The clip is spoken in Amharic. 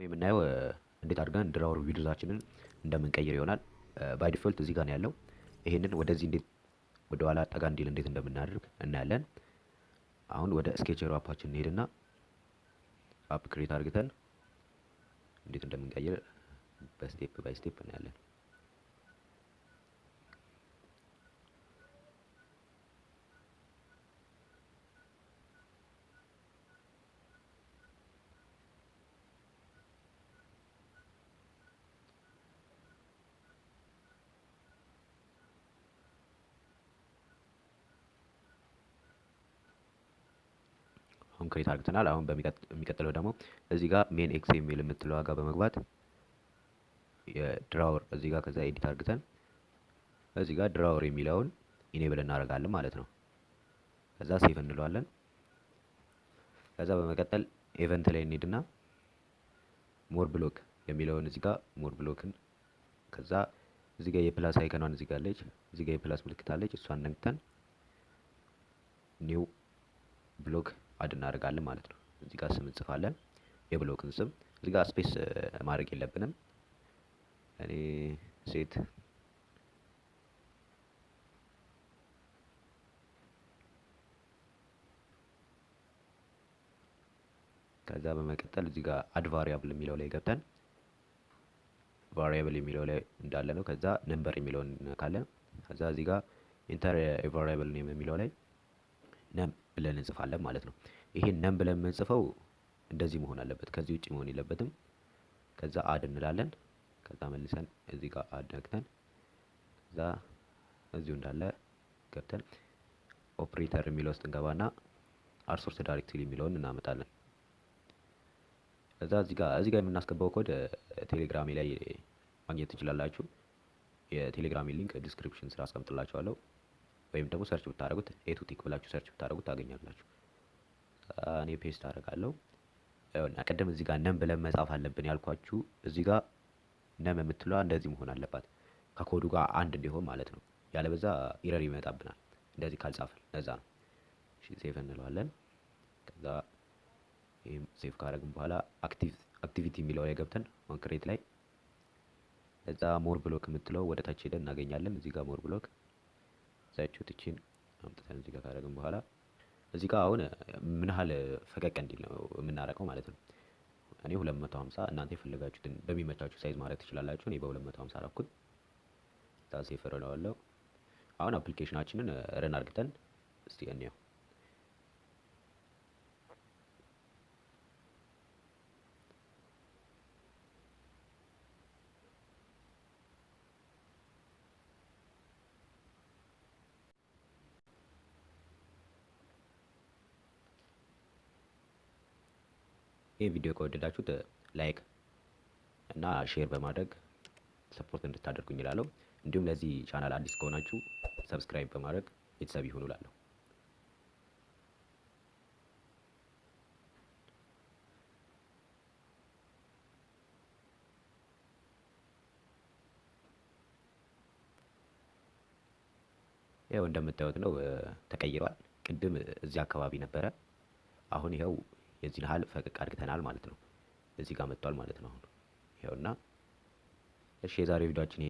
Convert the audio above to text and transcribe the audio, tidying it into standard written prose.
የምናየው እንዴት አድርገን ድራወር ቪዲዮዛችንን እንደምንቀይር ይሆናል። ባይ ዲፎልት እዚህ ጋር ነው ያለው። ይሄንን ወደዚህ እንዴት ወደ ኋላ ጠጋ እንዲል እንዴት እንደምናደርግ እናያለን። አሁን ወደ ስኬቸር አፓችን እንሄድና አፕ ክሬት አድርገን እንዴት እንደምንቀይር በስቴፕ ባይ ስቴፕ እናያለን። አሁን ክሬት አድርገናል። አሁን በሚቀጥለው ደግሞ እዚህ ጋር ሜን ኤክስኤምኤል የምትለው ዋጋ በመግባት የድራወር እዚህ ጋር ከዛ ኤዲት አድርገን እዚህ ጋር ድራወር የሚለውን ኢኔብል እናደርጋለን ማለት ነው። ከዛ ሴቭ እንለዋለን። ከዛ በመቀጠል ኢቨንት ላይ እንሄድና ሞር ብሎክ የሚለውን እዚህ ጋር ሞር ብሎክን ከዛ እዚህ ጋር የፕላስ አይከኗን እዚህ ጋር አለች፣ እዚህ ጋር የፕላስ ምልክት አለች። እሷን ነክተን ኒው ብሎክ አድ እናደርጋለን ማለት ነው። እዚህ ጋር ስም እንጽፋለን፣ የብሎክን ስም። እዚህ ጋር ስፔስ ማድረግ የለብንም። እኔ ሴት ከዛ በመቀጠል እዚህ ጋር አድ ቫሪያብል የሚለው ላይ ገብተን ቫሪያብል የሚለው ላይ እንዳለ ነው። ከዛ ነምበር የሚለውን ካለን ከዛ እዚህ ጋር ኢንተር ቫሪያብል ኔም የሚለው ላይ ነም ብለን እንጽፋለን ማለት ነው። ይሄን ነም ብለን የምንጽፈው እንደዚህ መሆን አለበት፣ ከዚህ ውጪ መሆን የለበትም። ከዛ አድ እንላለን። ከዛ መልሰን እዚህ ጋር አድ ነክተን ከዛ እዚሁ እንዳለ ገብተን ኦፕሬተር የሚለው ውስጥ እንገባና አርሶርስ ዳይሬክትሊ የሚለውን እናመጣለን። ከዛ እዚህ ጋር የምናስገባው ኮድ ቴሌግራም ላይ ማግኘት ትችላላችሁ። የቴሌግራም ሊንክ ዲስክሪፕሽን ስራ አስቀምጥላችኋለሁ። ወይም ደግሞ ሰርች ብታደርጉት ኤቱቲክ ብላችሁ ሰርች ብታደርጉት ታገኛላችሁ። እኔ ፔስት አደርጋለሁ። እና ቀደም እዚህ ጋር ነም ብለን መጻፍ አለብን ያልኳችሁ እዚህ ጋር ነም የምትለዋ እንደዚህ መሆን አለባት ከኮዱ ጋር አንድ እንዲሆን ማለት ነው። ያለበዛ ኢረር ይመጣብናል እንደዚህ ካልጻፈን፣ ለዛ ነው። እሺ ሴቭ እንለዋለን። ከዛ ይሄም ሴቭ ካደረግን በኋላ አክቲቪቲ የሚለው ላይ ገብተን ኦን ክሬት ላይ እዛ ሞር ብሎክ የምትለው ወደ ታች ሄደን እናገኛለን። እዚህ ጋር ሞር ብሎክ ዛይቹ ትቺን አምጥተን እዚህ ጋር ካደረግን በኋላ እዚህ ጋር አሁን ምን ያህል ፈቀቅ እንዲል ነው የምናረቀው ማለት ነው። እኔ 250 እናንተ የፈለጋችሁትን በሚመቻችሁ ሳይዝ ማድረግ ትችላላችሁ። እኔ በ250 አደረኩት። ታስ ይፈረላው። አሁን አፕሊኬሽናችንን ረን አድርገን እስቲ እንየው። ይህ ቪዲዮ ከወደዳችሁት ላይክ እና ሼር በማድረግ ሰፖርት እንድታደርጉኝ እላለሁ። እንዲሁም ለዚህ ቻናል አዲስ ከሆናችሁ ሰብስክራይብ በማድረግ ቤተሰብ ይሁኑ እላለሁ። ያው እንደምታዩት ነው ተቀይሯል። ቅድም እዚህ አካባቢ ነበረ። አሁን ይሄው የዚህን ሀል ፈቀቅ አድርገናል ማለት ነው። እዚህ ጋር መጥቷል ማለት ነው። አሁን ይሄውና። እሺ የዛሬው ቪዲዮአችን